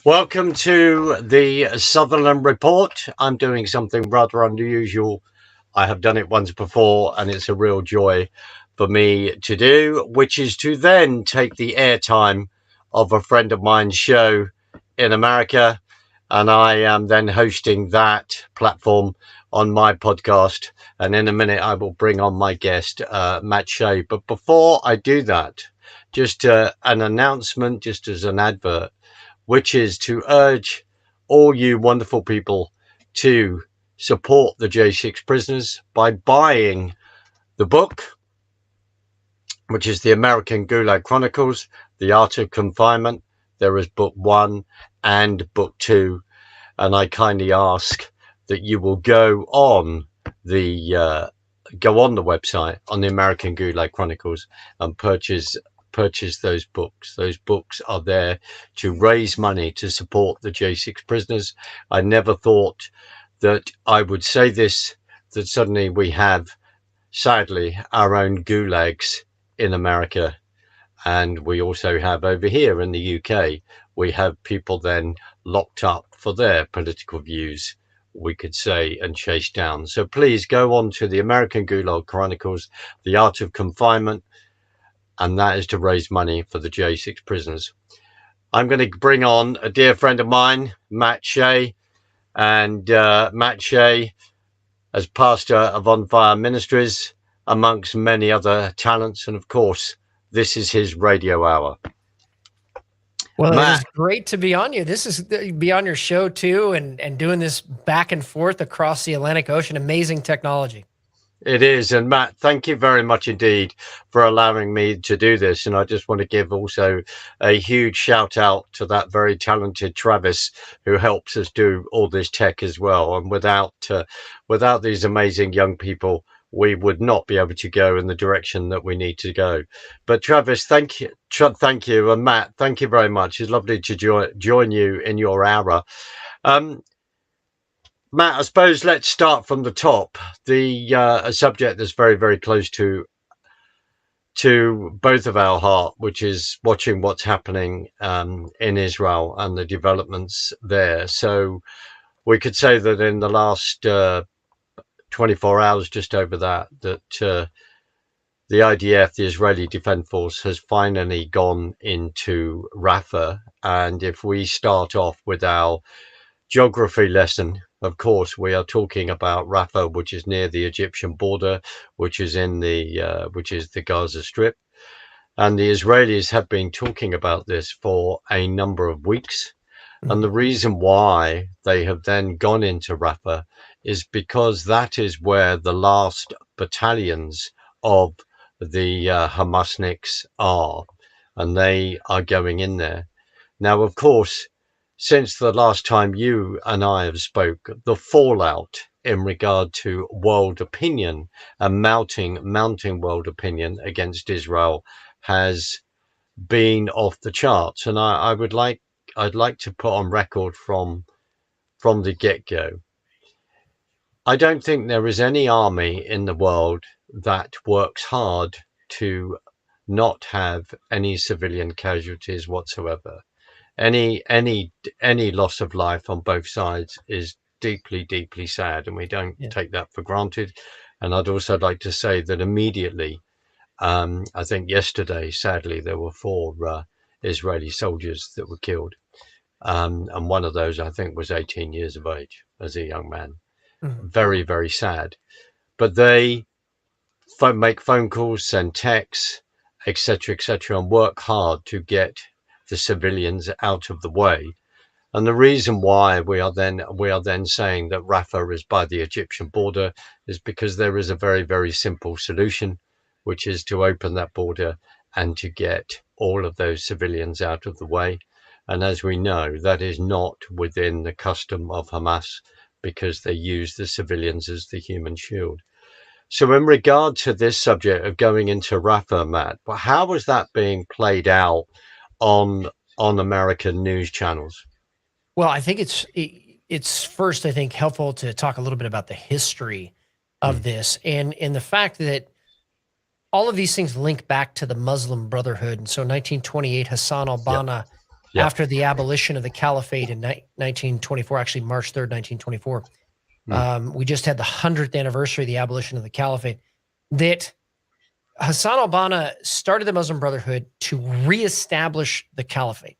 Welcome to the Sutherland Report. I'm doing something rather unusual. I have done it once before, and it's a real joy for me to do, which is to then take the airtime of a friend of mine's show in America, and I am then hosting that platform on my podcast. And in a minute, I will bring on my guest, Matt Shea. But before I do that, just an announcement, just as an advert, which is to urge all you wonderful people to support the J6 prisoners by buying the book, which is the American Gulag Chronicles, The Art of Confinement. There is book 1 and book 2. And I kindly ask that you will go on the website on the American Gulag Chronicles and purchase those books. Those books are there to raise money to support the J6 prisoners. I never thought that I would say this, that suddenly we have, sadly, our own gulags in America. And we also have over here in the UK, we have people then locked up for their political views, we could say, and chased down. So please go on to the American Gulag Chronicles, The Art of Confinement, and that is to raise money for the J6 prisoners. I'm going to bring on a dear friend of mine, Matt Shea, and Matt Shea, as pastor of On Fire Ministries, amongst many other talents. And of course, this is his radio hour. Well, Matt, it is great to be on you. This is be on your show too, and doing this back and forth across the Atlantic Ocean. Amazing technology. It is. And Matt, thank you very much indeed for allowing me to do this. And I just want to give also a huge shout out to that very talented Travis, who helps us do all this tech as well. And without these amazing young people, we would not be able to go in the direction that we need to go. But Travis, thank you. And Matt, thank you very much. It's lovely to join you in your hour. Matt, I suppose let's start from the top. A subject that's very, very close to both of our heart, which is watching what's happening in Israel and the developments there. So we could say that in the last 24 hours, just over that the IDF, the Israeli Defense Force, has finally gone into Rafah. And if we start off with our geography lesson, of course, we are talking about Rafah, which is near the Egyptian border, which is the Gaza Strip. And the Israelis have been talking about this for a number of weeks. And the reason why they have then gone into Rafah is because that is where the last battalions of the Hamasniks are, and they are going in there. Now, of course, since the last time you and I have spoke, the fallout in regard to world opinion and mounting world opinion against Israel has been off the charts. And I'd like to put on record from the get-go, I don't think there is any army in the world that works hard to not have any civilian casualties whatsoever. Any loss of life on both sides is deeply, deeply sad, and we don't take that for granted. And I'd also like to say that immediately, I think yesterday, sadly, there were 4 Israeli soldiers that were killed. And one of those, I think, was 18 years of age as a young man. Very, very sad. But they make phone calls, send texts, etc., and work hard to get the civilians out of the way. And the reason why we are then saying that Rafah is by the Egyptian border is because there is a very, very simple solution, which is to open that border and to get all of those civilians out of the way. And as we know, that is not within the custom of Hamas, because they use the civilians as the human shield. So in regard to this subject of going into Rafah, Matt, how was that being played out on American news channels? Well, I think it's first, I think, helpful to talk a little bit about the history of this and the fact that all of these things link back to the Muslim Brotherhood. And so 1928, Hassan al-Banna after the abolition of the caliphate in 1924, actually March 3rd, 1924. We just had the 100th anniversary of the abolition of the caliphate, that Hassan al-Banna started the Muslim Brotherhood to reestablish the caliphate.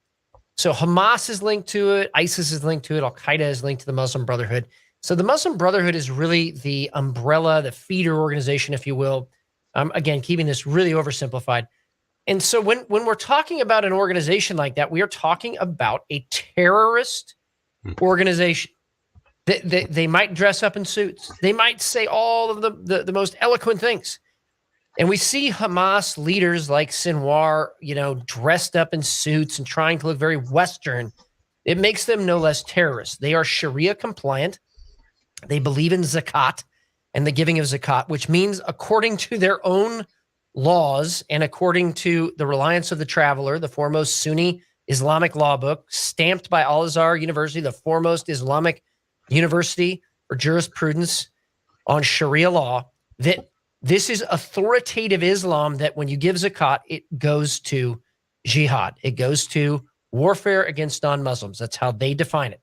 So Hamas is linked to it, ISIS is linked to it, Al-Qaeda is linked to the Muslim Brotherhood. So the Muslim Brotherhood is really the umbrella, the feeder organization, if you will. Again, keeping this really oversimplified. And so when we're talking about an organization like that, we are talking about a terrorist organization. They might dress up in suits. They might say all of the most eloquent things. And we see Hamas leaders like Sinwar, dressed up in suits and trying to look very Western. It makes them no less terrorists. They are Sharia compliant. They believe in zakat and the giving of zakat, which means according to their own laws and according to the Reliance of the Traveler, the foremost Sunni Islamic law book, stamped by Al-Azhar University, the foremost Islamic university for jurisprudence on Sharia law, that this is authoritative Islam, that when you give zakat, it goes to jihad. It goes to warfare against non-Muslims. That's how they define it.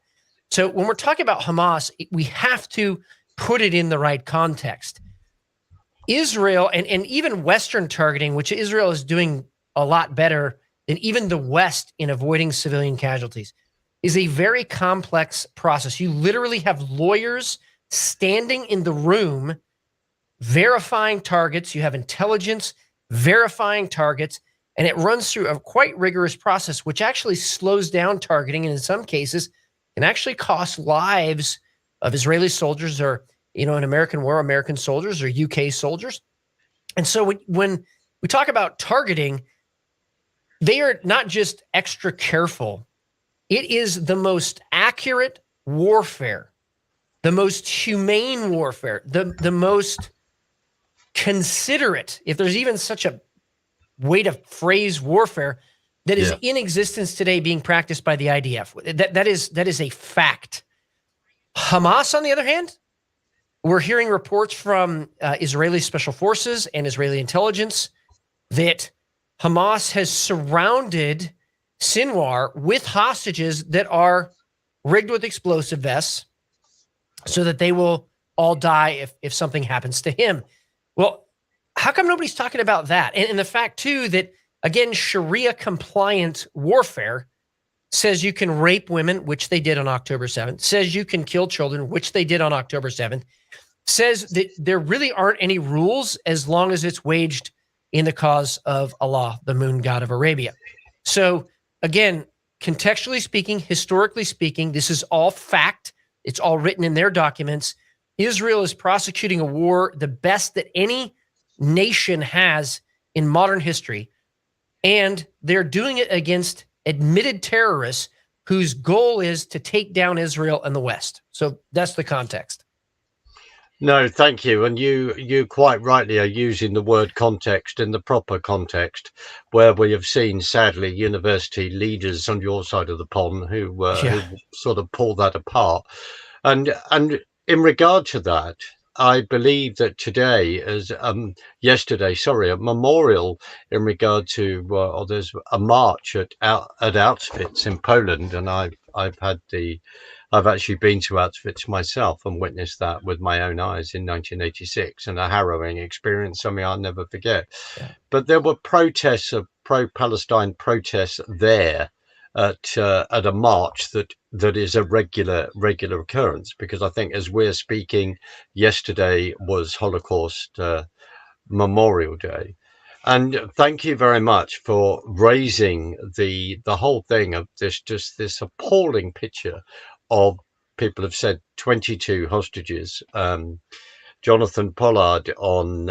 So when we're talking about Hamas, we have to put it in the right context. Israel and even Western targeting, which Israel is doing a lot better than even the West in avoiding civilian casualties, is a very complex process. You literally have lawyers standing in the room verifying targets. You have intelligence verifying targets, and it runs through a quite rigorous process, which actually slows down targeting, and in some cases can actually cost lives of Israeli soldiers, or in American war, American soldiers, or UK soldiers. And so when we talk about targeting, they are not just extra careful. It is the most accurate warfare, the most humane warfare, the most considerate, if there's even such a way to phrase warfare, that is in existence today being practiced by the IDF. That is a fact. Hamas, on the other hand, we're hearing reports from Israeli special forces and Israeli intelligence that Hamas has surrounded Sinwar with hostages that are rigged with explosive vests so that they will all die if something happens to him. Well, how come nobody's talking about that? And the fact, too, that, again, Sharia compliant warfare says you can rape women, which they did on October 7th, says you can kill children, which they did on October 7th, says that there really aren't any rules as long as it's waged in the cause of Allah, the moon god of Arabia. So, again, contextually speaking, historically speaking, this is all fact. It's all written in their documents. Israel is prosecuting a war, the best that any nation has in modern history, and they're doing it against admitted terrorists whose goal is to take down Israel and the West. So that's the context. No, thank you. And you quite rightly are using the word context in the proper context, where we have seen, sadly, university leaders on your side of the pond who sort of pull that apart. And in regard to that, I believe that today is yesterday, a memorial in regard to, or there's a march at Auschwitz in Poland, and I've actually been to Auschwitz myself and witnessed that with my own eyes in 1986, and a harrowing experience, something I'll never forget. Yeah. But there were protests of pro-Palestine protests there at a march that is a regular occurrence, because I think as we're speaking, yesterday was Holocaust Memorial Day. And thank you very much for raising the whole thing of this appalling picture of, people have said, 22 hostages. Jonathan Pollard on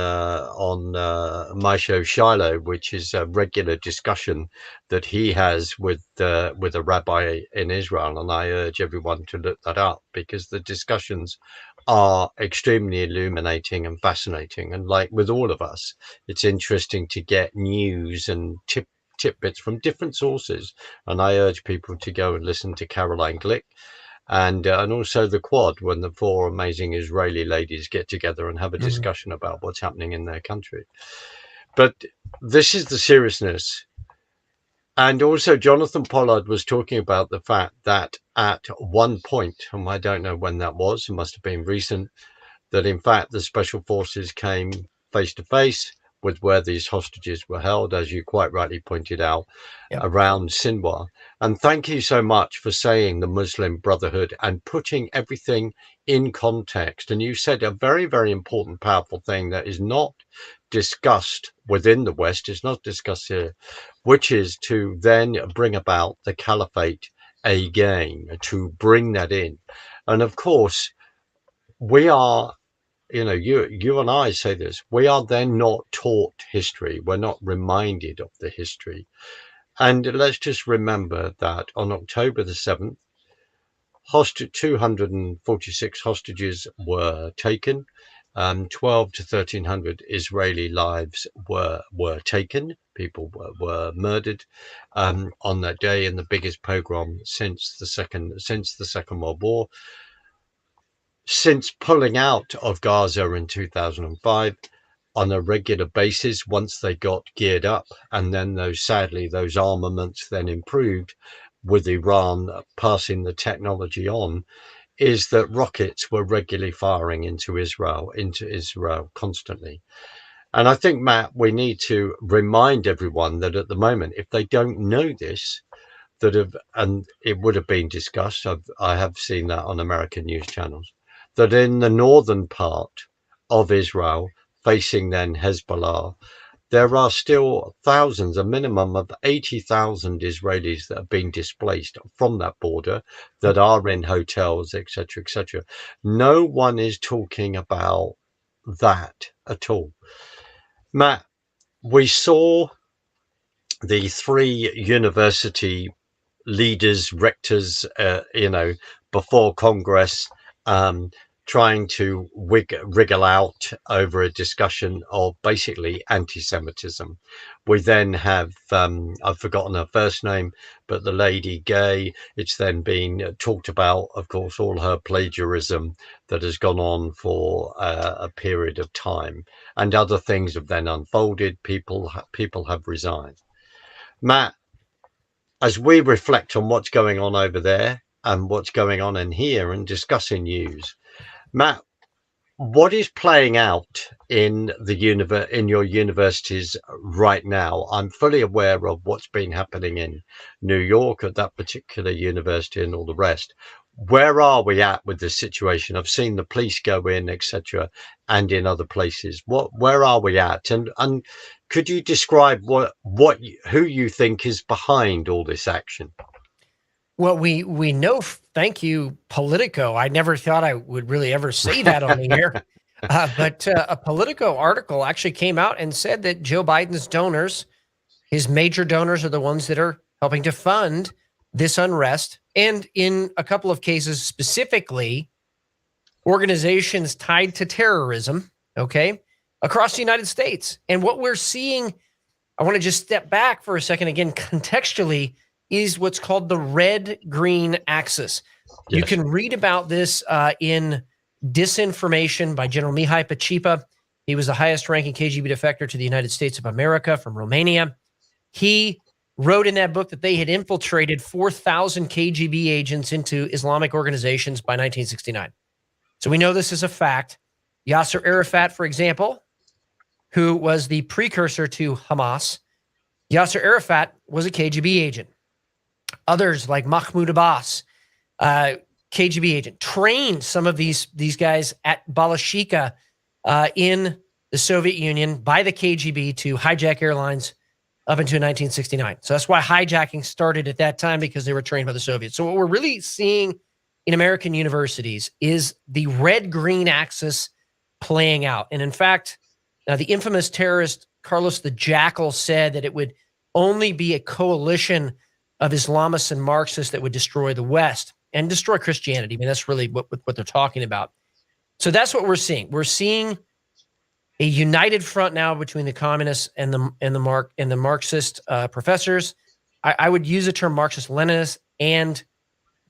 my show Shiloh, which is a regular discussion that he has with a rabbi in Israel, and I urge everyone to look that up, because the discussions are extremely illuminating and fascinating. And like with all of us, it's interesting to get news and tidbits from different sources. And I urge people to go and listen to Caroline Glick. And also the Quad, when the four amazing Israeli ladies get together and have a discussion about what's happening in their country. But this is the seriousness. And also, Jonathan Pollard was talking about the fact that at one point, and I don't know when that was, it must have been recent, that in fact the special forces came face to face with where these hostages were held, as you quite rightly pointed out, Yep. around Sinwar. And thank you so much for saying the Muslim Brotherhood and putting everything in context. And you said a very, very important, powerful thing that is not discussed within the West, it's not discussed here, which is to then bring about the caliphate again, to bring that in. And of course, we are, you and I say this, we are then not taught history. We're not reminded of the history. And let's just remember that on October the 7th, 246 hostages were taken. 12 to 1300 Israeli lives were taken. People were murdered on that day in the biggest pogrom since the Second World War. Since pulling out of Gaza in 2005 on a regular basis, once they got geared up, and then those armaments then improved with Iran passing the technology on, is that rockets were regularly firing into Israel constantly. And I think, Matt, we need to remind everyone that at the moment, if they don't know this, and it would have been discussed, I have seen that on American news channels, that in the northern part of Israel, facing then Hezbollah, there are still thousands, a minimum of 80,000 Israelis that have been displaced from that border, that are in hotels, etc., etc. No one is talking about that at all. Matt, we saw the 3 university leaders, rectors, before Congress, trying to wriggle out over a discussion of basically anti-Semitism. We then have, I've forgotten her first name, but the lady Gay, it's then been talked about, of course, all her plagiarism that has gone on for a period of time, and other things have then unfolded. People have resigned. Matt, as we reflect on what's going on over there and what's going on in here and discussing news, Matt, what is playing out in your universities right now? I'm fully aware of what's been happening in New York at that particular university and all the rest. Where are we at with this situation? I've seen the police go in, etc., and in other places. Where are we at? And could you describe who you think is behind all this action? Well, we know, thank you, Politico. I never thought I would really ever say that on the air. But a Politico article actually came out and said that Joe Biden's donors, his major donors, are the ones that are helping to fund this unrest. And in a couple of cases, specifically, organizations tied to terrorism, okay, across the United States. And what we're seeing, I want to just step back for a second again, contextually, is what's called the red-green axis. Yes. You can read about this in Disinformation by General Mihai Pacipa. He was the highest-ranking KGB defector to the United States of America from Romania. He wrote in that book that they had infiltrated 4,000 KGB agents into Islamic organizations by 1969. So we know this is a fact. Yasser Arafat, for example, who was the precursor to Hamas, Yasser Arafat was a KGB agent. Others like Mahmoud Abbas, KGB agent, trained some of these guys at Balashika in the Soviet Union by the KGB to hijack airlines up until 1969. So that's why hijacking started at that time, because they were trained by the Soviets. So what we're really seeing in American universities is the red-green axis playing out. And in fact, the infamous terrorist Carlos the Jackal said that it would only be a coalition of Islamists and Marxists that would destroy the West and destroy Christianity. I mean, that's really what they're talking about. So that's what we're seeing. We're seeing a united front now between the communists and the Marxist professors. I would use the term Marxist-Leninists and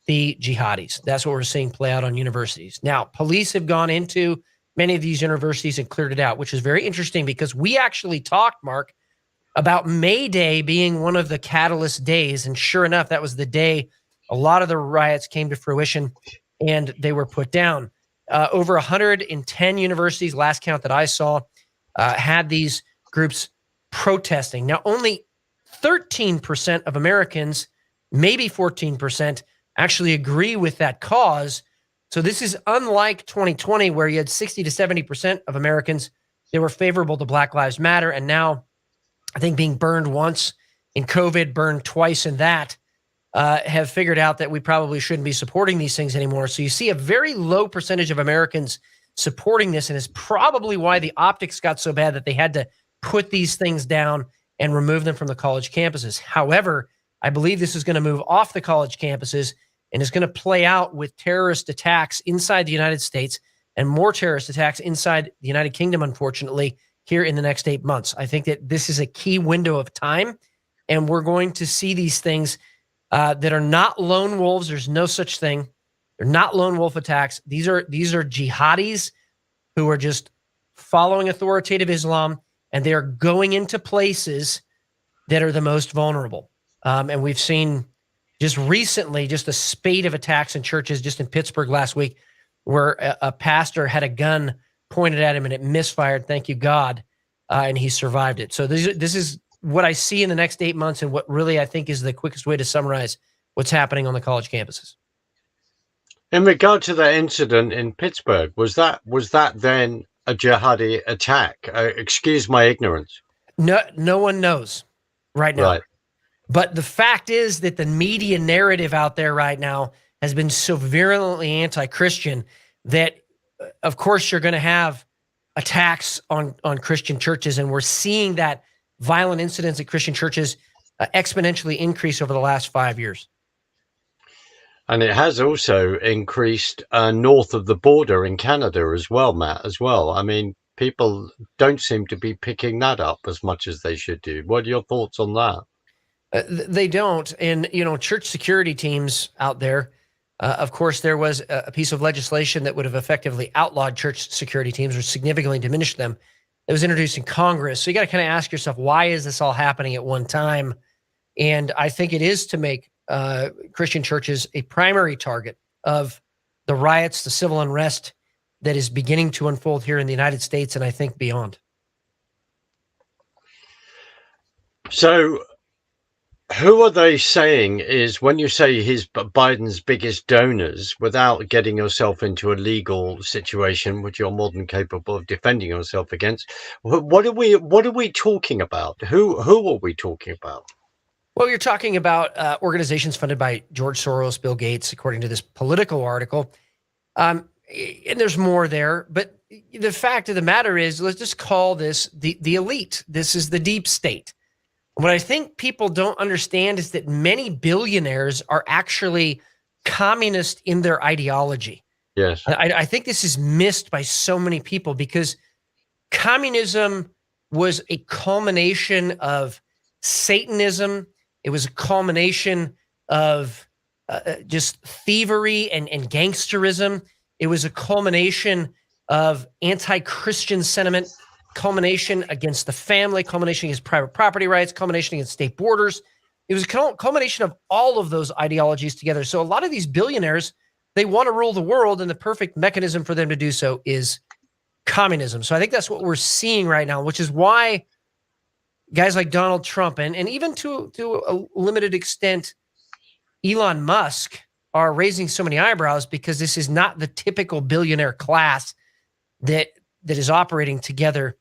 the jihadis. That's what we're seeing play out on universities. Now, police have gone into many of these universities and cleared it out, which is very interesting because we actually talked, Mark, about May Day being one of the catalyst days. And sure enough, that was the day a lot of the riots came to fruition and they were put down. Over 110 universities, last count that I saw, had these groups protesting. Now, only 13% of Americans, maybe 14%, actually agree with that cause. So this is unlike 2020, where you had 60 to 70% of Americans that were favorable to Black Lives Matter. And now I think being burned once in COVID, burned twice in that, have figured out that we probably shouldn't be supporting these things anymore. So you see a very low percentage of Americans supporting this, and is probably why the optics got so bad that they had to put these things down and remove them from the college campuses. However, I believe this is going to move off the college campuses and is going to play out with terrorist attacks inside the United States and more terrorist attacks inside the United Kingdom, unfortunately, here in the next 8 months. I think that this is a key window of time, and we're going to see these things that are not lone wolves. There's no such thing. They're not lone wolf attacks. These are jihadis who are just following authoritative Islam, and they are going into places that are the most vulnerable. And we've seen just recently just a spate of attacks in churches, just in Pittsburgh last week, where a pastor had a gun pointed at him and it misfired. Thank you, God. And he survived it. So this is what I see in the next 8 months, and what really I think is the quickest way to summarize what's happening on the college campuses. In regard to that incident in Pittsburgh, was that then a jihadi attack? Excuse my ignorance. No one knows right now. Right. But the fact is that the media narrative out there right now has been so virulently anti-Christian that, of course, you're going to have attacks on Christian churches. And we're seeing that violent incidents at Christian churches exponentially increase over the last 5 years. And it has also increased north of the border in Canada as well, Matt, as well. I mean, people don't seem to be picking that up as much as they should do. What are your thoughts on that? They don't. And, church security teams out there, of course, there was a piece of legislation that would have effectively outlawed church security teams or significantly diminished them. It was introduced in Congress. So you got to kind of ask yourself, why is this all happening at one time? And I think it is to make Christian churches a primary target of the riots, the civil unrest that is beginning to unfold here in the United States, and I think beyond. So who are they saying is, when you say he's Biden's biggest donors, without getting yourself into a legal situation which you're more than capable of defending yourself against, what are we talking about? Who are we talking about? Well, you're talking about organizations funded by George Soros, Bill Gates, according to this Politico article. And there's more there. But the fact of the matter is, let's just call this the elite. This is the deep state. What I think people don't understand is that many billionaires are actually communist in their ideology. Yes. I think this is missed by so many people, because communism was a culmination of Satanism. It was a culmination of just thievery and gangsterism. It was a culmination of anti-Christian sentiment, culmination against the family, culmination against private property rights, culmination against state borders. It was a culmination of all of those ideologies together. So a lot of these billionaires, they want to rule the world, and the perfect mechanism for them to do so is communism. So I think that's what we're seeing right now, which is why guys like Donald Trump and even to a limited extent, Elon Musk, are raising so many eyebrows, because this is not the typical billionaire class that is operating together.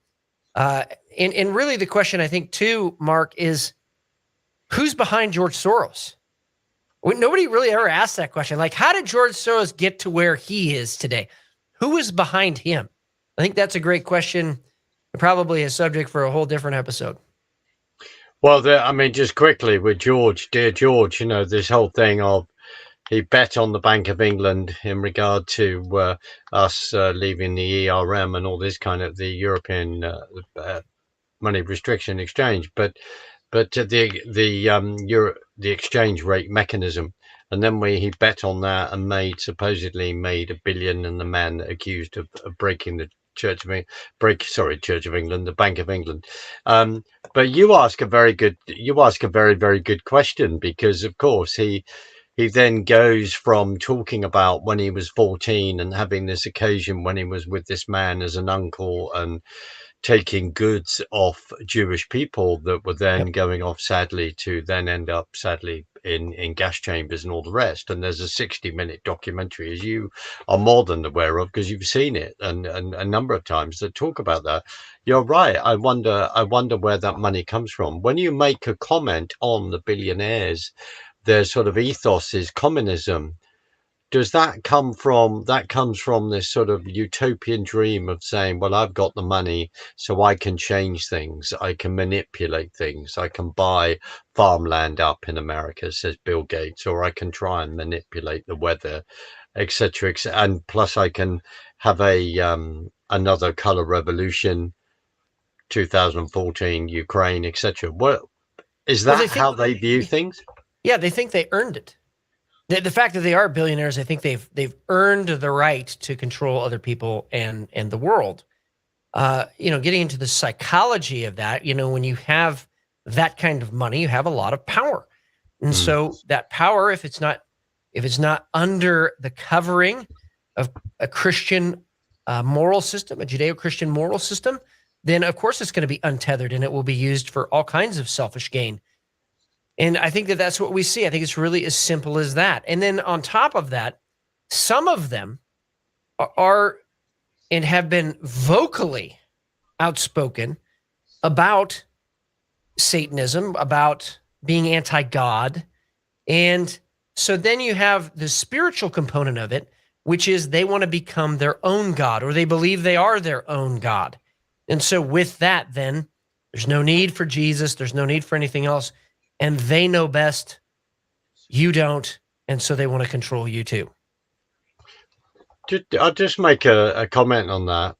And really the question, I think, too, Mark, is who's behind George Soros? Nobody really ever asked that question. Like, how did George Soros get to where he is today? Who is behind him? I think that's a great question, probably a subject for a whole different episode. Well, I mean, just quickly with George, dear George, this whole thing of he bet on the Bank of England in regard to us leaving the ERM and all this kind of the European money restriction exchange, but the exchange rate mechanism, and then he bet on that and supposedly made $1 billion, and the man accused of breaking the Church of Church of England, the Bank of England. Um, but you ask a very, very good question, because of course he then goes from talking about when he was 14 and having this occasion when he was with this man as an uncle and taking goods off Jewish people that were then Yep. going off, sadly, to then end up, sadly, in gas chambers and all the rest. And there's a 60-minute documentary, as you are more than aware of, because you've seen it and a number of times, that talk about that. You're right. I wonder where that money comes from. When you make a comment on the billionaires, their sort of ethos is communism. Does that comes from this sort of utopian dream of saying, well, I've got the money, so I can change things, I can manipulate things, I can buy farmland up in America, says Bill Gates, or I can try and manipulate the weather, etc., and plus I can have a another color revolution, 2014 Ukraine, etc. What is Well, they that, think, how they view things? yeah, they think they earned it. The fact that they are billionaires, I think they've earned the right to control other people and the world. Getting into the psychology of that, when you have that kind of money, you have a lot of power. And Mm. so that power, if it's not under the covering of a Christian moral system, a Judeo-Christian moral system, then of course it's going to be untethered and it will be used for all kinds of selfish gain. And I think that that's what we see. I think it's really as simple as that. And then on top of that, some of them are and have been vocally outspoken about Satanism, about being anti God. And so then you have the spiritual component of it, which is they want to become their own God, or they believe they are their own God. And so with that, then there's no need for Jesus, there's no need for anything else. And they know best, you don't. And so they want to control you too. I'll just make a comment on that.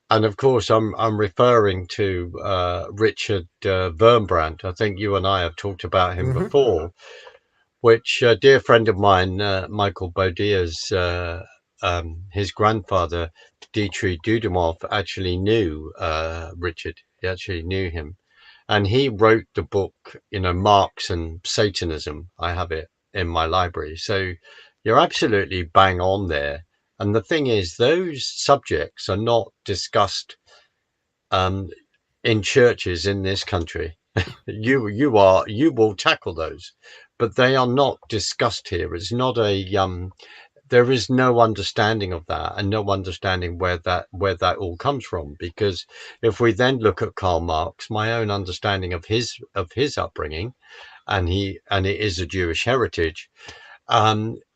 And of course, I'm referring to Richard Wurmbrand. I think you and I have talked about him Mm-hmm. before, which a dear friend of mine, Michael Bodia's, his grandfather, Dmitry Dudimov, actually knew Richard. He actually knew him. And he wrote the book, Marx and Satanism. I have it in my library. So you're absolutely bang on there. And the thing is, those subjects are not discussed um, in churches in this country. You will tackle those, but they are not discussed here. It's not there is no understanding of that, and no understanding where that all comes from. Because if we then look at Karl Marx, my own understanding of his upbringing, and it is a Jewish heritage,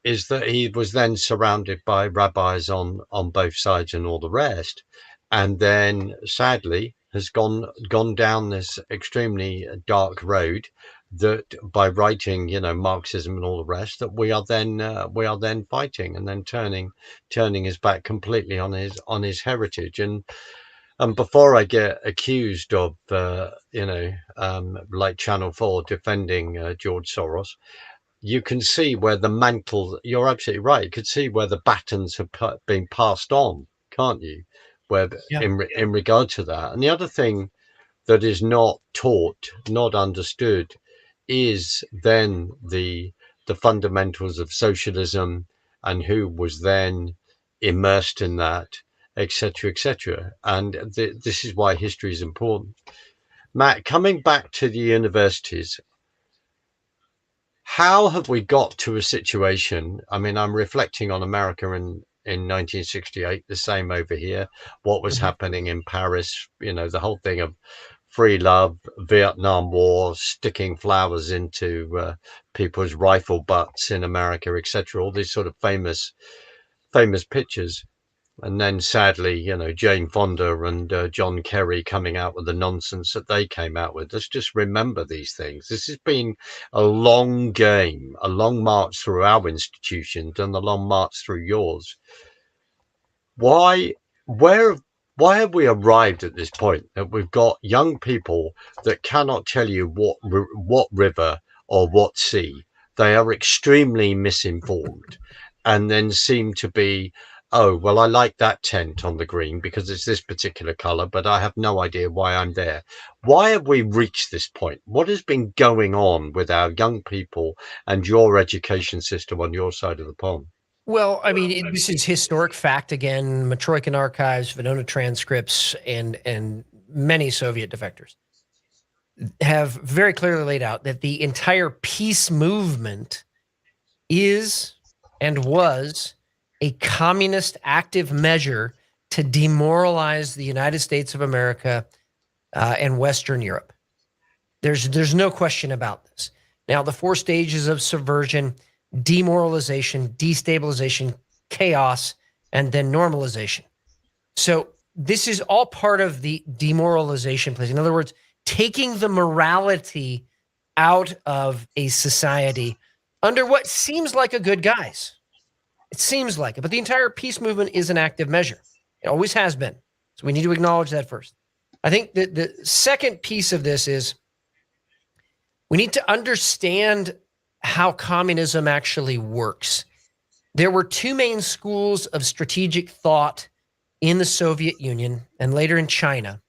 is that he was then surrounded by rabbis on both sides and all the rest, and then sadly has gone down this extremely dark road, that by writing Marxism and all the rest, that we are then fighting, and then turning his back completely on his heritage. And before I get accused of like Channel 4 defending George Soros, you can see where the mantle, you're absolutely right, you could see where the batons have been passed on, can't you, where Yeah. in regard to that. And the other thing that is not taught, not understood, is then the fundamentals of socialism, and who was then immersed in that, etc., etc. And this is why history is important. Matt, coming back to the universities, how have we got to a situation? I mean, I'm reflecting on America in 1968, the same over here, what was Mm-hmm. happening in Paris, the whole thing of free love, Vietnam War, sticking flowers into people's rifle butts in America, etc. All these sort of famous pictures. And then sadly, Jane Fonda and John Kerry coming out with the nonsense that they came out with. Let's just remember these things. This has been a long game, a long march through our institutions and a long march through yours. Why, where, why have we arrived at this point that we've got young people that cannot tell you what river or what sea? They are extremely misinformed, and then seem to be oh, well, I like that tent on the green because it's this particular color, but I have no idea why I'm there. Why have we reached this point? What has been going on with our young people and your education system on your side of the pond? Well, I mean, this is historic fact again. Matroikin archives, Venona transcripts, and many Soviet defectors have very clearly laid out that the entire peace movement is and was a communist active measure to demoralize the United States of America and Western Europe. There's no question about this. Now, the four stages of subversion: demoralization, destabilization, chaos, and then normalization. So this is all part of the demoralization place. In other words, taking the morality out of a society under what seems like a good guise. It seems like it, but the entire peace movement is an active measure. It always has been. So we need to acknowledge that first. I think that the second piece of this is we need to understand how communism actually works. There were two main schools of strategic thought in the Soviet Union and later in China.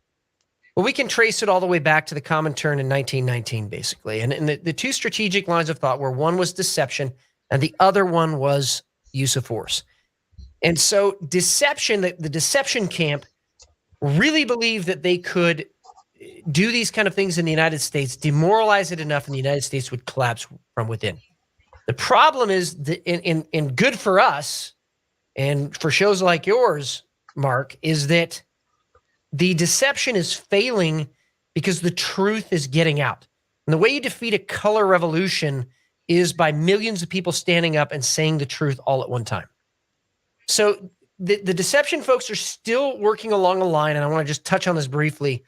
Well, we can trace it all the way back to the Comintern in 1919, basically. And the two strategic lines of thought were, one was deception and the other one was use of force. And so deception, the deception camp really believed that they could do these kind of things in the United States, demoralize it enough, and the United States would collapse from within. The problem is that in good for us and for shows like yours, Mark, is that the deception is failing because the truth is getting out. And the way you defeat a color revolution is by millions of people standing up and saying the truth all at one time. So the deception folks are still working along a line, and I want to just touch on this briefly.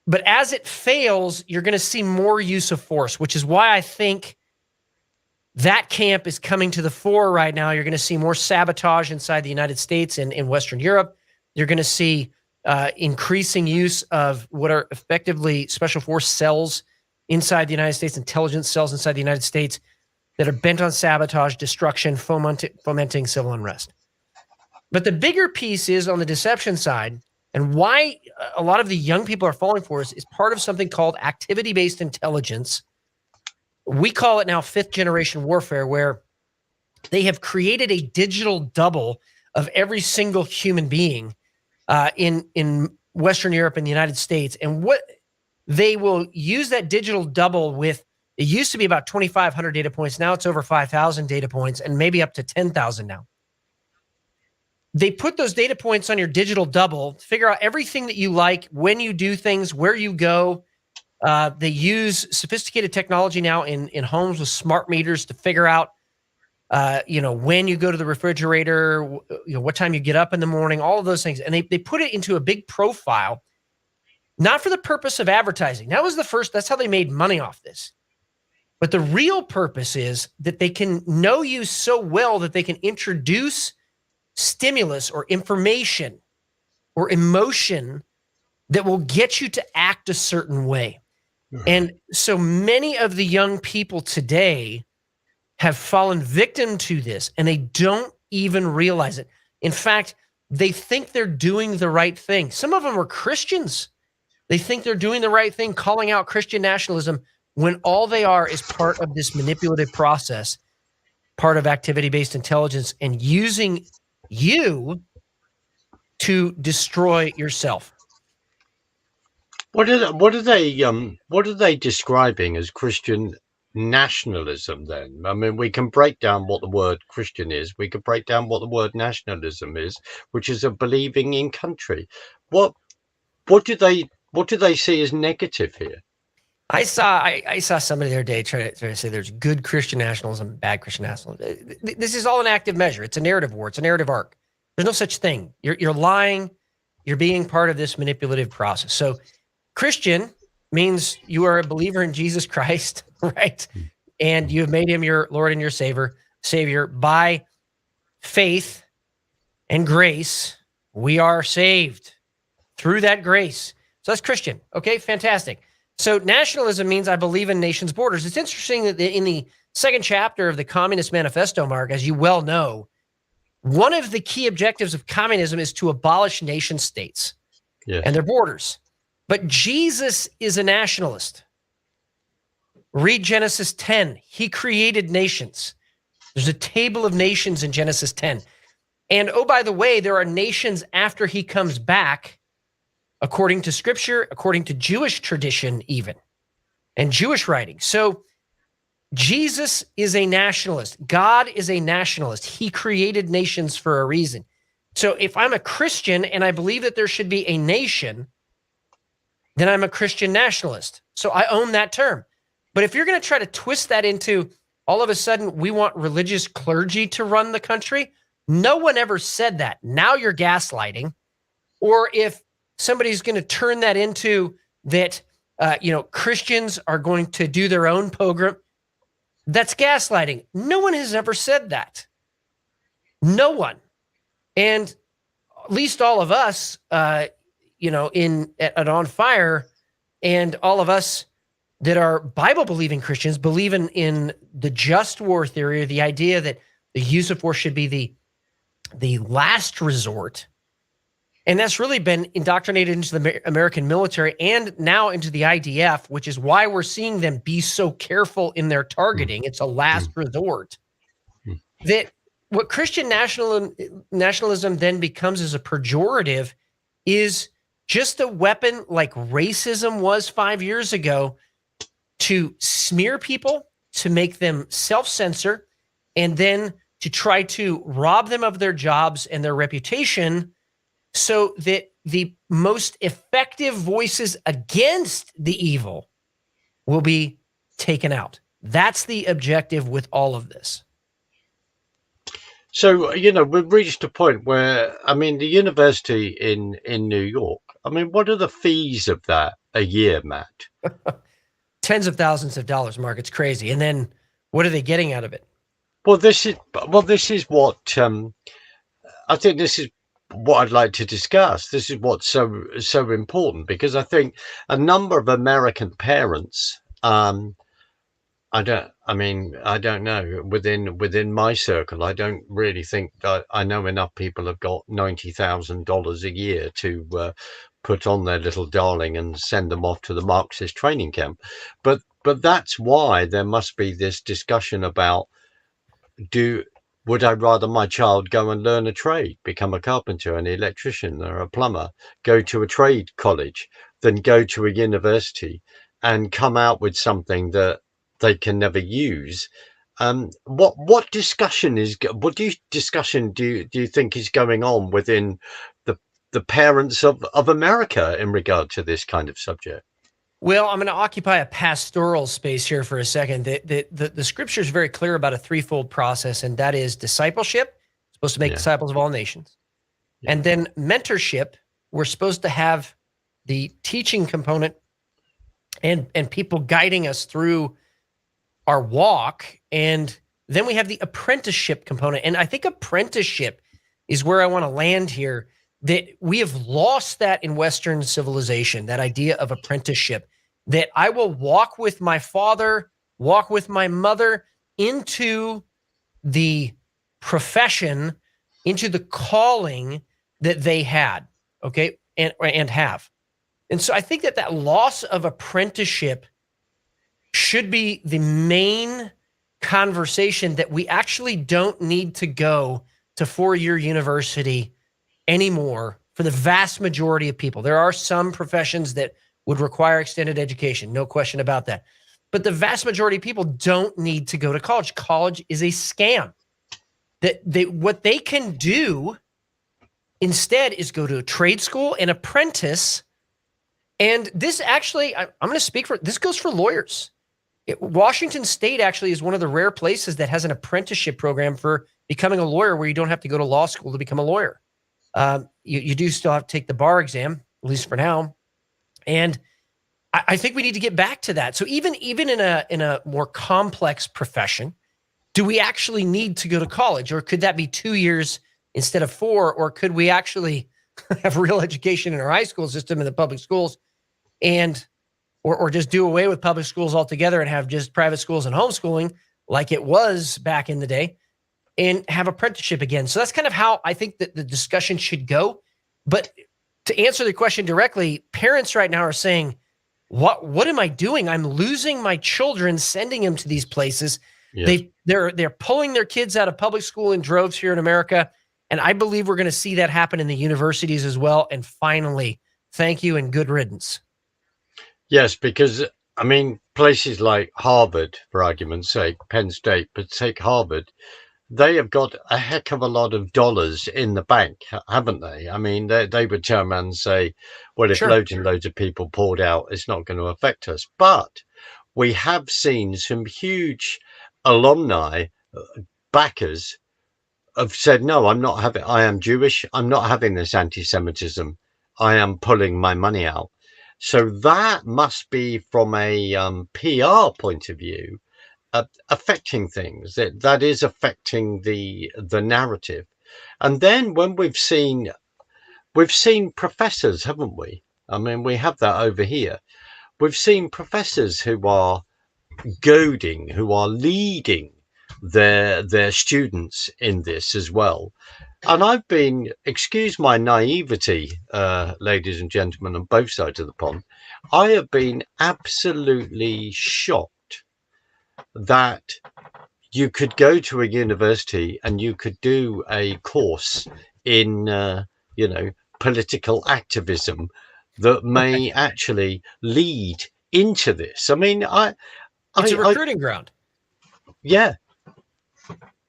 But as it fails, you're going to see more use of force, which is why I think that camp is coming to the fore right now. You're going to see more sabotage inside the United States and in Western Europe. You're going to see increasing use of what are effectively special force cells inside the United States, intelligence cells inside the United States that are bent on sabotage, destruction, fomenting civil unrest. But the bigger piece is on the deception side, and why a lot of the young people are falling for us is part of something called activity-based intelligence. We call it now fifth generation warfare, where they have created a digital double of every single human being in Western Europe and the United States. And what they will use that digital double with, it used to be about 2,500 data points. Now it's over 5,000 data points and maybe up to 10,000 now. They put those data points on your digital double, figure out everything that you like, when you do things, where you go. They use sophisticated technology now in homes with smart meters to figure out, when you go to the refrigerator, what time you get up in the morning, all of those things. And they put it into a big profile, not for the purpose of advertising. That's how they made money off this. But the real purpose is that they can know you so well that they can introduce stimulus or information or emotion that will get you to act a certain way. And so many of the young people today have fallen victim to this, and they don't even realize it. In fact, they think they're doing the right thing. Some of them are Christians. They think they're doing the right thing, calling out Christian nationalism, when all they are is part of this manipulative process, part of activity-based intelligence, and using you to destroy yourself. What are they describing as Christian nationalism then? I mean, we can break down what the word Christian is. We could break down what the word nationalism is, which is a believing in country. What do they see as negative here? I saw somebody the other day try to say there's good Christian nationalism, bad Christian nationalism. This is all an active measure. It's a narrative war. It's a narrative arc. There's no such thing. You're lying. You're being part of this manipulative process. So Christian means you are a believer in Jesus Christ, right? And you have made him your Lord and your Savior by faith and grace. We are saved through that grace. So that's Christian. Okay, fantastic. So nationalism means I believe in nations' borders. It's interesting that in the second chapter of the Communist Manifesto, Mark, as you well know, One of the key objectives of communism is to abolish nation states and their borders. But Jesus is a nationalist. Read Genesis 10. He created nations. There's a table of nations in Genesis 10. And oh, by the way, there are nations after he comes back, according to scripture, according to Jewish tradition, even, and Jewish writing. So Jesus is a nationalist. God is a nationalist. He created nations for a reason. So if I'm a Christian and I believe that there should be a nation, then I'm a Christian nationalist. So I own that term. But if you're going to try to twist that into all of a sudden we want religious clergy to run the country, no one ever said that. Now you're gaslighting. Or if somebody's going to turn that into that, Christians are going to do their own pogrom, that's gaslighting. No one has ever said that. No one. And at least all of us, at On Fire, and all of us that are Bible-believing Christians believe in the just war theory, or the idea that the use of force should be the last resort. And that's really been indoctrinated into the American military and now into the IDF, which is why we're seeing them be so careful in their targeting. It's a last resort. That what Christian nationalism then becomes as a pejorative is just a weapon like racism was 5 years ago to smear people, to make them self-censor, and then to try to rob them of their jobs and their reputation, so that the most effective voices against the evil will be taken out. That's the objective with all of this. So, we've reached a point where, the university in New York, what are the fees of that a year, Matt? Tens of thousands of dollars, Mark. It's crazy. And then what are they getting out of it? Well, this is what I think this is what I'd like to discuss. This is what's so important, because I think a number of American parents, I don't know, within my circle, I don't really think that I know enough people have got $90,000 a year to put on their little darling and send them off to the Marxist training camp. But that's why there must be this discussion about, would I rather my child go and learn a trade, become a carpenter, an electrician, or a plumber, go to a trade college, than go to a university and come out with something that they can never use? What discussion do you think is going on within the parents of America in regard to this kind of subject? Well, I'm going to occupy a pastoral space here for a second. The scripture is very clear about a threefold process, and that is discipleship, supposed to make disciples of all nations. Yeah. And then mentorship, we're supposed to have the teaching component and people guiding us through our walk. And then we have the apprenticeship component. And I think apprenticeship is where I want to land here, that we have lost that in Western civilization, that idea of apprenticeship, that I will walk with my father, walk with my mother into the profession, into the calling that they had, okay, and have. And so I think that loss of apprenticeship should be the main conversation, that we actually don't need to go to four-year university anymore for the vast majority of people. There are some professions that would require extended education, no question about that. But the vast majority of people don't need to go to college. College is a scam. What they can do instead is go to a trade school and apprentice. And this actually, I'm going to speak for, this goes for lawyers. Washington State actually is one of the rare places that has an apprenticeship program for becoming a lawyer, where you don't have to go to law school to become a lawyer. You do still have to take the bar exam, at least for now. And I think we need to get back to that. So even in a more complex profession, do we actually need to go to college, or could that be 2 years instead of 4? Or could we actually have real education in our high school system, in the public schools, and or just do away with public schools altogether and have just private schools and homeschooling like it was back in the day? and have apprenticeship again. So that's kind of how I think that the discussion should go. But to answer the question directly, parents right now are saying, what am I doing? I'm losing my children, sending them to these places. Yes. They're pulling their kids out of public school in droves here in America. And I believe we're going to see that happen in the universities as well. And finally, thank you and good riddance. Yes, because I mean, places like Harvard, for argument's sake, Penn State, but take Harvard, they have got a heck of a lot of dollars in the bank, haven't they? I mean, they would turn around and say, well, if Sure. loads and loads of people poured out, it's not going to affect us. But we have seen some huge alumni backers have said, no, I'm not having, I am Jewish. I'm not having this anti-Semitism. I am pulling my money out. So that must be from a PR point of view, affecting things. That is affecting the narrative. And then when we've seen professors, haven't we? I mean, we have that over here. We've seen professors who are goading, who are leading their students in this as well. And I've been, excuse my naivety, ladies and gentlemen, on both sides of the pond, I have been absolutely shocked that you could go to a university and you could do a course in, political activism that may actually lead into this. I mean, It's a recruiting ground. Yeah,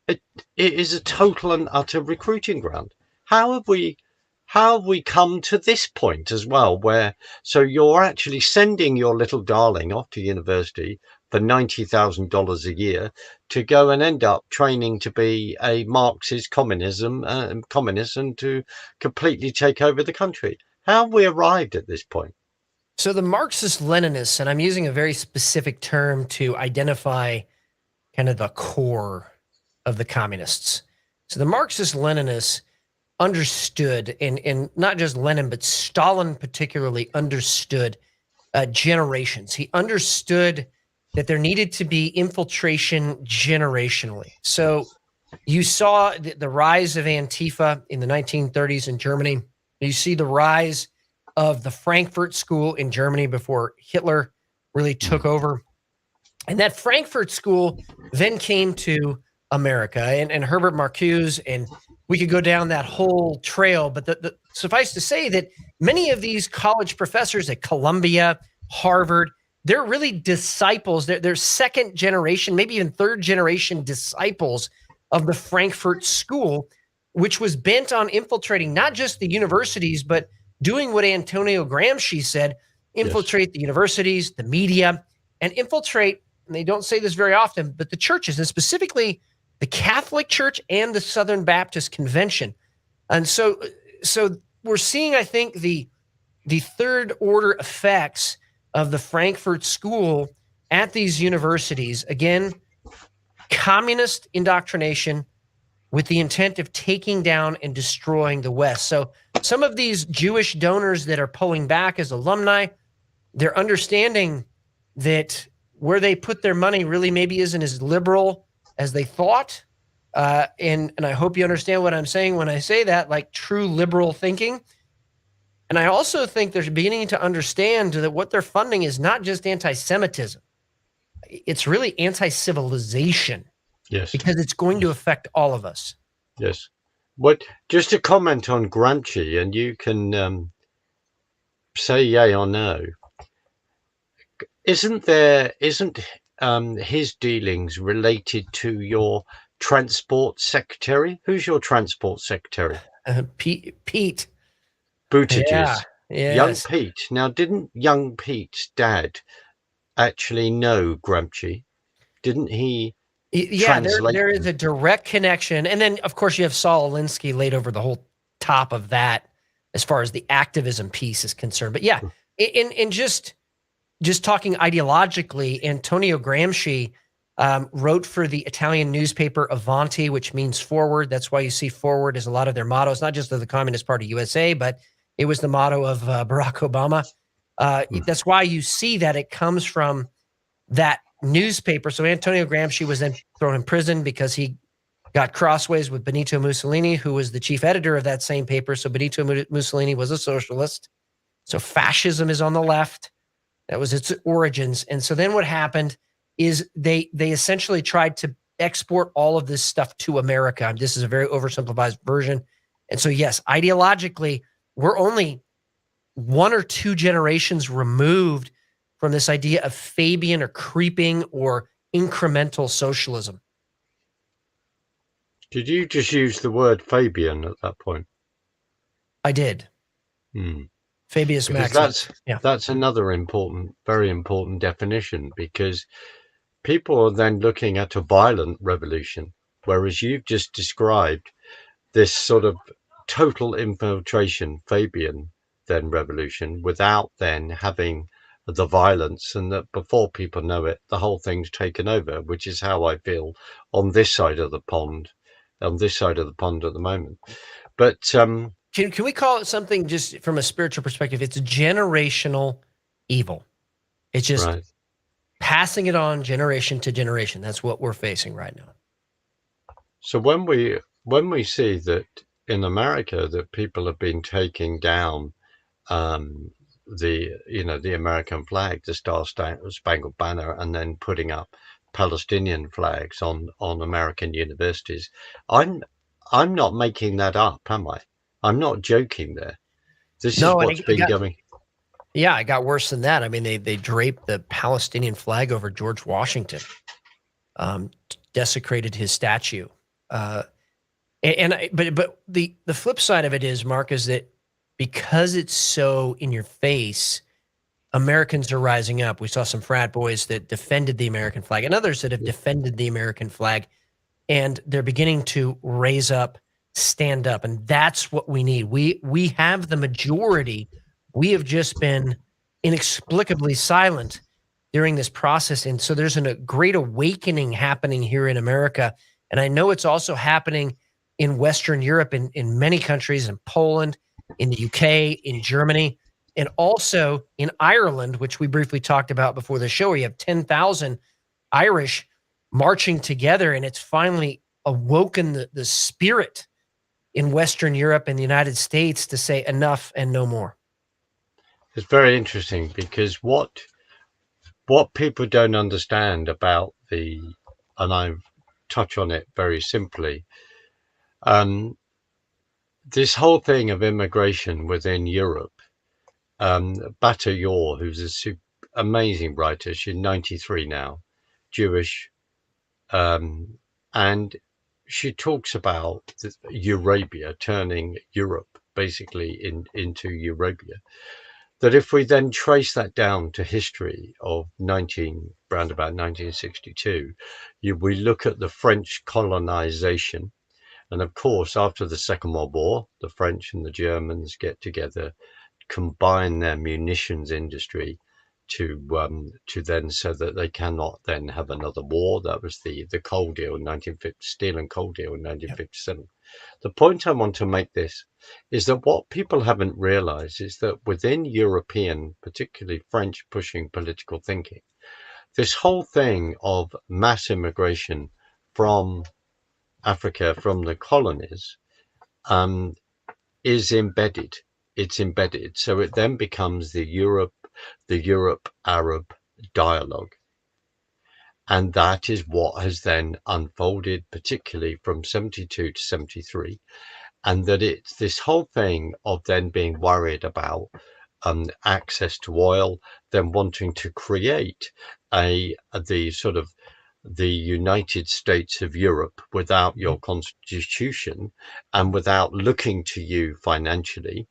it is a total and utter recruiting ground. How have we come to this point as well, where so you're actually sending your little darling off to university for $90,000 a year to go and end up training to be a Marxist communist and to completely take over the country? How have we arrived at this point? So the Marxist Leninists, and I'm using a very specific term to identify kind of the core of the communists. So the Marxist Leninists understood, and not just Lenin, but Stalin particularly understood generations. He understood that there needed to be infiltration generationally. So you saw the rise of Antifa in the 1930s in Germany. You see the rise of the Frankfurt School in Germany before Hitler really took over. And that Frankfurt School then came to America and Herbert Marcuse, and we could go down that whole trail. But suffice to say that many of these college professors at Columbia, Harvard, they're really disciples. They're second generation, maybe even third generation disciples of the Frankfurt School, which was bent on infiltrating not just the universities, but doing what Antonio Gramsci said, infiltrate the universities, the media, and infiltrate, and they don't say this very often, but the churches, and specifically the Catholic Church and the Southern Baptist Convention. And so we're seeing, I think, the third order effects of the Frankfurt School at these universities. Again, communist indoctrination with the intent of taking down and destroying the West. So some of these Jewish donors that are pulling back as alumni, they're understanding that where they put their money really maybe isn't as liberal as they thought. And I hope you understand what I'm saying when I say that, like true liberal thinking. And I also think they're beginning to understand that what they're funding is not just anti-Semitism. It's really anti-civilization. Yes. Because it's going to affect all of us. Yes. What? Just to comment on Gramsci, and you can say yay or no. Isn't his dealings related to your transport secretary? Who's your transport secretary? Pete. Buttigieg. Yeah. Yes. Young Pete. Now, didn't young Pete's dad actually know Gramsci? Didn't he? Yeah, there is a direct connection. And then, of course, you have Saul Alinsky laid over the whole top of that as far as the activism piece is concerned. But yeah, in just talking ideologically, Antonio Gramsci wrote for the Italian newspaper Avanti, which means forward. That's why you see forward as a lot of their mottos, not just of the Communist Party USA, but it was the motto of Barack Obama. That's why you see that it comes from that newspaper. So Antonio Gramsci was then thrown in prison because he got crossways with Benito Mussolini, who was the chief editor of that same paper. So Benito Mussolini was a socialist. So fascism is on the left. That was its origins. And so then what happened is they essentially tried to export all of this stuff to America. This is a very oversimplified version. And so, yes, ideologically, we're only 1 or 2 generations removed from this idea of Fabian or creeping or incremental socialism. Did you just use the word Fabian at that point? I did. Fabius Because Maximus. that's another important, very important definition, because people are then looking at a violent revolution, whereas you've just described this sort of total infiltration, Fabian then revolution, without then having the violence, and that before people know it, the whole thing's taken over, which is how I feel on this side of the pond, at the moment. But can we call it something just from a spiritual perspective? It's generational evil. It's just right. Passing it on generation to generation. That's what we're facing right now. So when we see that in America that people have been taking down the American flag, the Star Spangled Banner, and then putting up Palestinian flags on American universities, I'm not making that up, am I? I'm not joking there. This is what's been going. Yeah, it got worse than that. I mean, they draped the Palestinian flag over George Washington, desecrated his statue. But the flip side of it is, Mark, is that because it's so in your face, Americans are rising up. We saw some frat boys that defended the American flag and others that have defended the American flag, and they're beginning to raise up, stand up, and that's what we need. We have the majority. We have just been inexplicably silent during this process, and so there's a great awakening happening here in America, and I know it's also happening in Western Europe, in many countries, in Poland, in the UK, in Germany, and also in Ireland, which we briefly talked about before the show, where you have 10,000 Irish marching together, and it's finally awoken the spirit in Western Europe and the United States to say enough and no more. It's very interesting, because what people don't understand about and I touch on it very simply, this whole thing of immigration within Europe, Bata Yor, who's an amazing writer, she's 93 now, Jewish, and she talks about Eurabia, turning Europe basically into Eurabia. That if we then trace that down to history of around about 1962, we look at the French colonization. And of course, after the Second World War, the French and the Germans get together, combine their munitions industry to then, so that they cannot then have another war. That was the coal deal in 1950, steel and coal deal in 1957. Yep. The point I want to make this is that what people haven't realized is that within European, particularly French pushing political thinking, this whole thing of mass immigration from Africa, from the colonies, is embedded. It's embedded. So it then becomes the Europe-Arab dialogue. And that is what has then unfolded, particularly from 72 to 73. And that it's this whole thing of then being worried about access to oil, then wanting to create the United States of Europe without your constitution and without looking to you financially.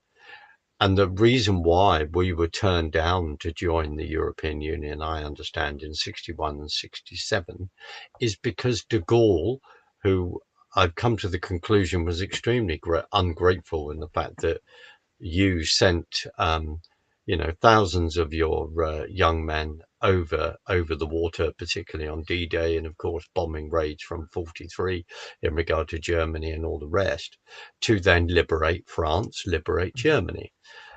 And the reason why we were turned down to join the European Union, I understand, in 61 and 67, is because de Gaulle, who I've come to the conclusion was extremely ungrateful in the fact that you sent, thousands of your young men over the water, particularly on D-Day, and of course bombing raids from 43 in regard to Germany and all the rest, to then liberate France, liberate Germany.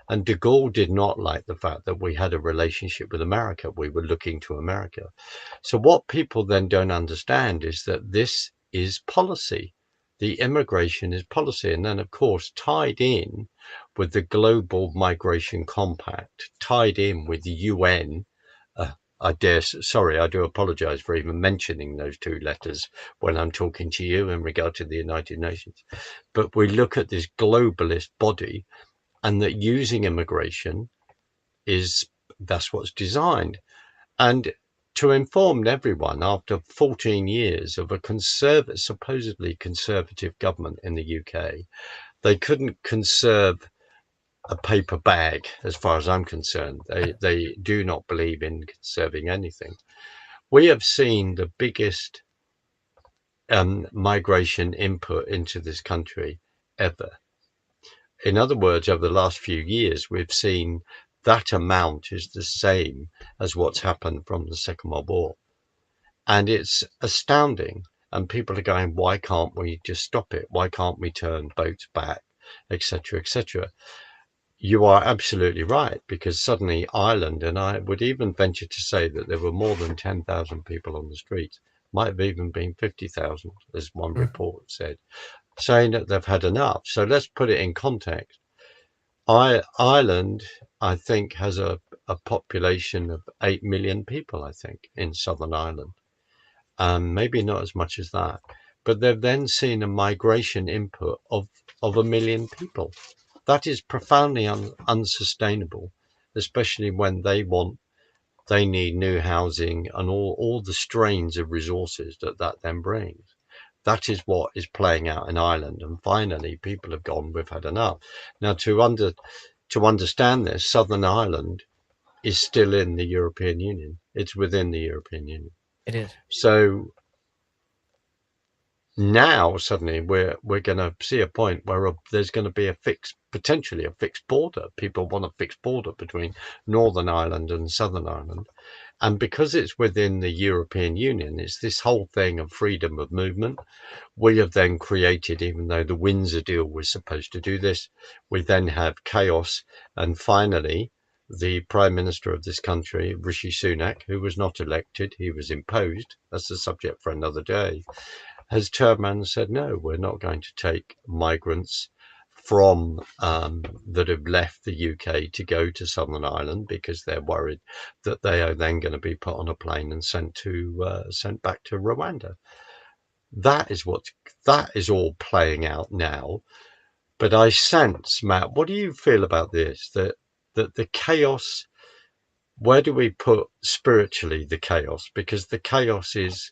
And de Gaulle did not like the fact that we had a relationship with America. We were looking to America. So what people then don't understand is that this is policy. The immigration is policy. And then, of course, tied in with the Global Migration Compact, tied in with the UN. I do apologize for even mentioning those two letters when I'm talking to you in regard to the United Nations. But we look at this globalist body, and that using immigration that's what's designed. And to inform everyone, after 14 years of a supposedly conservative government in the UK, they couldn't conserve a paper bag, as far as I'm concerned. They do not believe in conserving anything. We have seen the biggest migration input into this country ever. In other words, over the last few years, we've seen that amount is the same as what's happened from the Second World War. And it's astounding. And people are going, why can't we just stop it? Why can't we turn boats back, etc., etc.? You are absolutely right, because suddenly Ireland, and I would even venture to say that there were more than 10,000 people on the streets, might have even been 50,000, as one report said, saying that they've had enough. So let's put it in context. Ireland, I think, has a population of 8 million people, I think, in Southern Ireland. Maybe not as much as that. But they've then seen a migration input of 1 million people. That is profoundly unsustainable, especially when they need new housing and all the strains of resources that then brings. That is what is playing out in Ireland. And finally, people have gone, we've had enough. Now, to understand this, Southern Ireland is still in the European Union. It's within the European Union. It is. So now suddenly we're going to see a point where there's going to be potentially a fixed border. People want a fixed border between Northern Ireland and Southern Ireland. And because it's within the European Union, it's this whole thing of freedom of movement. We have then created, even though the Windsor deal was supposed to do this, we then have chaos. And finally, the Prime Minister of this country, Rishi Sunak, who was not elected, he was imposed, that's a subject for another day, has turned around and said, no, we're not going to take migrants from that have left the UK to go to Southern Ireland, because they're worried that they are then going to be put on a plane and sent back to Rwanda. That is all playing out now. But I sense, Matt, what do you feel about this? That the chaos, where do we put spiritually the chaos? Because the chaos is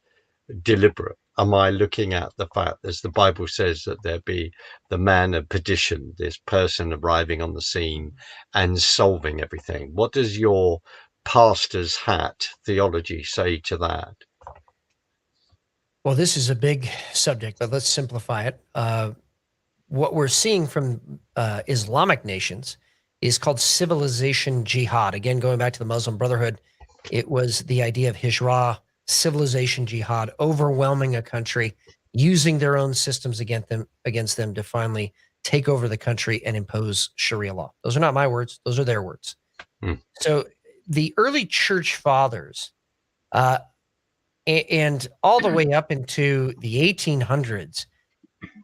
deliberate. Am I looking at the fact, as the Bible says, that there be the man of perdition, this person arriving on the scene and solving everything? What does your pastor's hat theology say to that? Well, this is a big subject, but let's simplify it. What we're seeing from Islamic nations is called civilization jihad. Again, going back to the Muslim Brotherhood, it was the idea of hijra, civilization jihad, overwhelming a country, using their own systems against them to finally take over the country and impose Sharia law. Those are not my words; those are their words. So the early church fathers, and all the way up into the 1800s,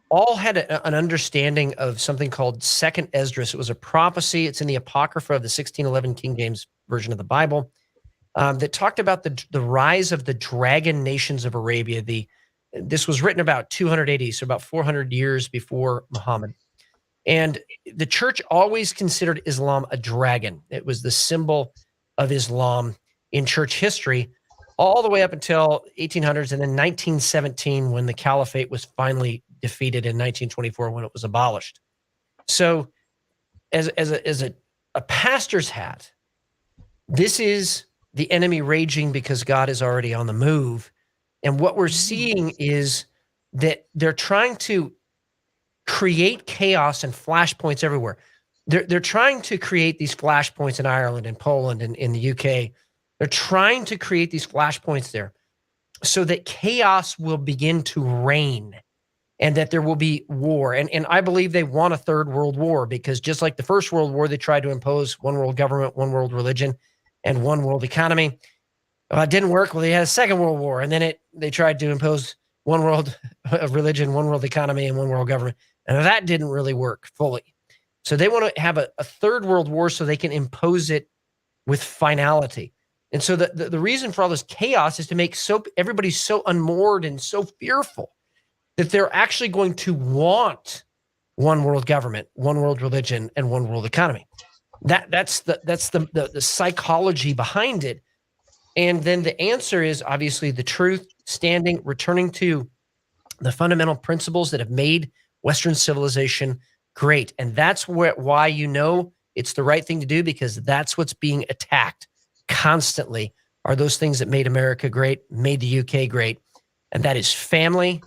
all had an understanding of something called Second Esdras. It was a prophecy. It's in the Apocrypha of the 1611 King James Version of the Bible, that talked about the rise of the dragon nations of Arabia. This was written about 200 AD, so about 400 years before Muhammad. And the church always considered Islam a dragon. It was the symbol of Islam in church history, all the way up until 1800s, and then 1917, when the caliphate was finally defeated, in 1924 when it was abolished. So, as a pastor's hat, this is the enemy raging because God is already on the move. And what we're seeing is that they're trying to create chaos and flashpoints everywhere. They're trying to create these flashpoints in Ireland and Poland and in the UK. They're trying to create these flashpoints there so that chaos will begin to reign and that there will be war. And I believe they want a third world war, because just like the First World War, they tried to impose one world government, one world religion, and one world economy. It didn't work. Well, they had a Second World War, and then they tried to impose one world religion, one world economy, and one world government. And that didn't really work fully. So they want to have a third world war so they can impose it with finality. And so the reason for all this chaos is to make everybody so unmoored and so fearful that they're actually going to want one world government, one world religion, and one world economy. That's the psychology behind it. And then the answer is obviously the truth, returning to the fundamental principles that have made Western civilization great. And that's why it's the right thing to do, because that's what's being attacked constantly, are those things that made America great, made the UK great. And that is family,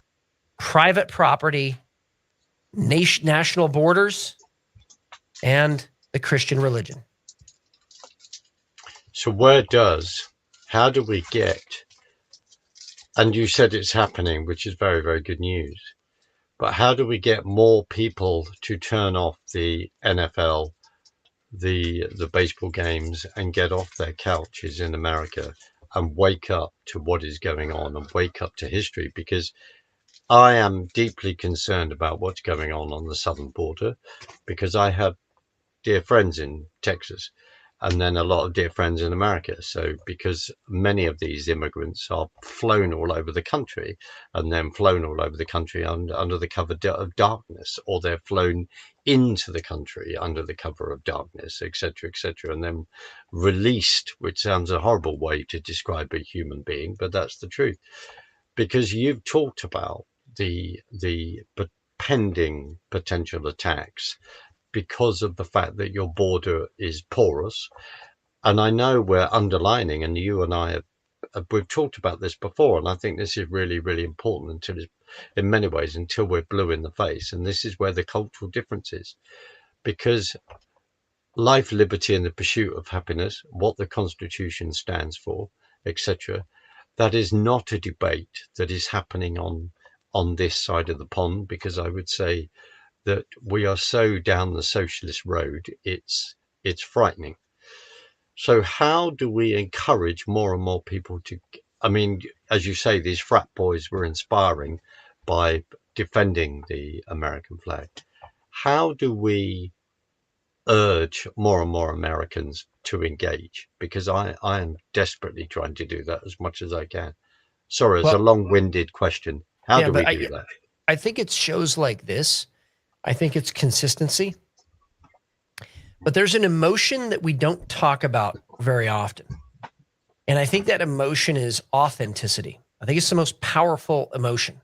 private property, national borders, and the Christian religion. So how do we get, and you said it's happening, which is very, very good news, but how do we get more people to turn off the NFL, the baseball games, and get off their couches in America and wake up to what is going on and wake up to history? Because I am deeply concerned about what's going on the southern border, because I have dear friends in Texas and then a lot of dear friends in America. So because many of these immigrants are flown all over the country and then flown all over the country under the cover of darkness, or they're flown into the country under the cover of darkness, etc., and then released, which sounds a horrible way to describe a human being, but that's the truth. Because you've talked about the pending potential attacks because of the fact that your border is porous. And I know we're underlining, and you and I we've talked about this before, and I think this is really, really important in many ways, until we're blue in the face. And this is where the cultural difference is, because life, liberty, and the pursuit of happiness, what the Constitution stands for, etc., that is not a debate that is happening on this side of the pond, because I would say that we are so down the socialist road, it's frightening. So how do we encourage more and more people to, I mean, as you say, these frat boys were inspiring by defending the American flag. How do we urge more and more Americans to engage? Because I am desperately trying to do that as much as I can. Sorry, it's a long-winded question. How do we do that? I think it's shows like this. I think it's consistency. But there's an emotion that we don't talk about very often. And I think that emotion is authenticity. I think it's the most powerful emotion.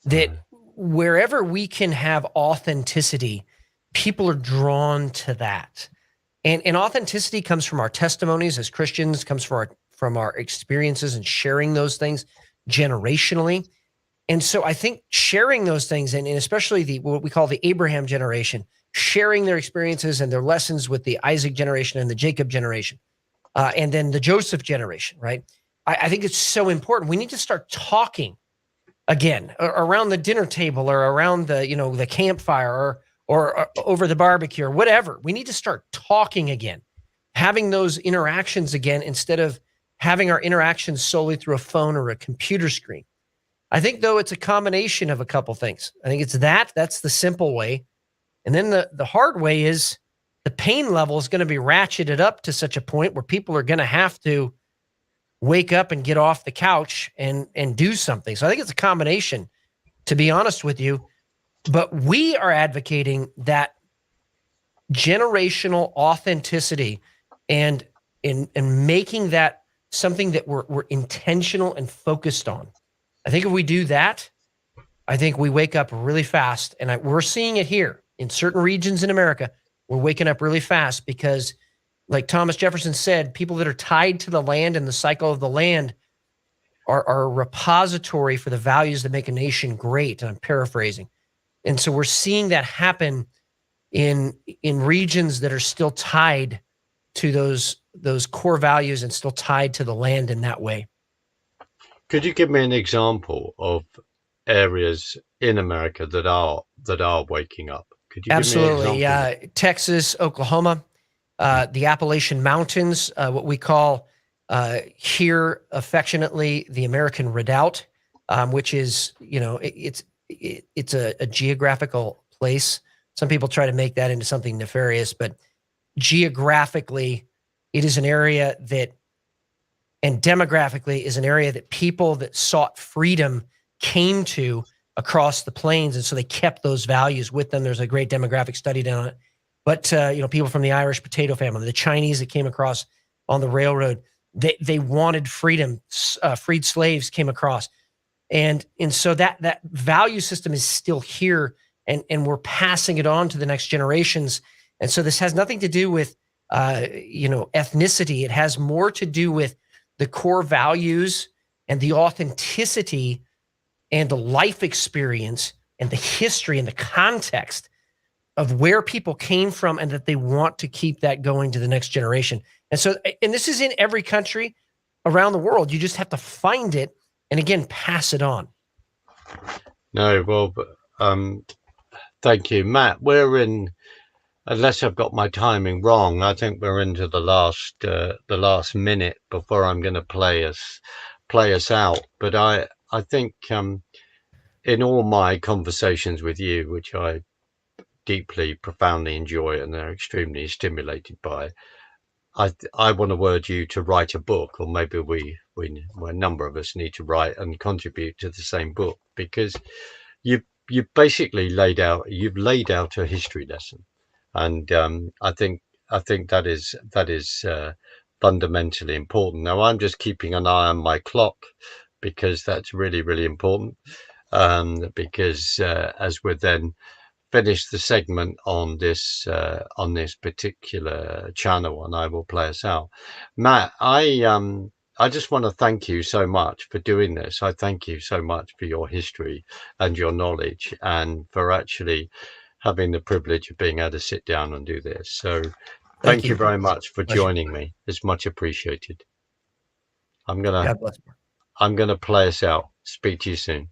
That wherever we can have authenticity, people are drawn to that. And authenticity comes from our testimonies as Christians, comes from our experiences and sharing those things generationally. And so I think sharing those things, and especially what we call the Abraham generation, sharing their experiences and their lessons with the Isaac generation and the Jacob generation, and then the Joseph generation, right? I think it's so important. We need to start talking again around the dinner table, or around the campfire, or over the barbecue, or whatever. We need to start talking again, having those interactions again, instead of having our interactions solely through a phone or a computer screen. I think, though, it's a combination of a couple things. I think that's the simple way. And then the hard way is the pain level is going to be ratcheted up to such a point where people are going to have to wake up and get off the couch and do something. So I think it's a combination, to be honest with you. But we are advocating that generational authenticity and in making that something that we're intentional and focused on. I think if we do that, I think we wake up really fast. And we're seeing it here in certain regions in America. We're waking up really fast because, like Thomas Jefferson said, people that are tied to the land and the cycle of the land are a repository for the values that make a nation great. And I'm paraphrasing. And so we're seeing that happen in regions that are still tied to those core values and still tied to the land in that way. Could you give me an example of areas in America that are waking up? Could you Absolutely. give me an example? Texas, Oklahoma, the Appalachian Mountains, what we call here affectionately the American Redoubt, which is, it's a geographical place. Some people try to make that into something nefarious, but geographically, it is an area that, and demographically, is an area that people that sought freedom came to across the plains, and so they kept those values with them. There's a great demographic study done on it. But people from the Irish potato family, the Chinese that came across on the railroad, they wanted freedom. Freed slaves came across, and so that value system is still here, and we're passing it on to the next generations. And so this has nothing to do with ethnicity. It has more to do with the core values and the authenticity and the life experience and the history and the context of where people came from, and that they want to keep that going to the next generation. And so, and this is in every country around the world. You just have to find it and, again, pass it on. No, well, thank you, Matt. We're in, unless I've got my timing wrong, I think we're into the last minute before I'm going to play us out. But I think in all my conversations with you, which I deeply, profoundly enjoy and are extremely stimulated by, I want to urge you to write a book, or maybe a number of us need to write and contribute to the same book, because you've basically laid out a history lesson, and I think that is fundamentally important. Now, I'm just keeping an eye on my clock, because that's really, really important, because as we're then finish the segment on this particular channel, and I will play us out. Matt, I just want to thank you so much for doing this. I thank you so much for your history and your knowledge, and for actually having the privilege of being able to sit down and do this. So thank you very much for joining me. It's much appreciated. I'm gonna play us out. Speak to you soon.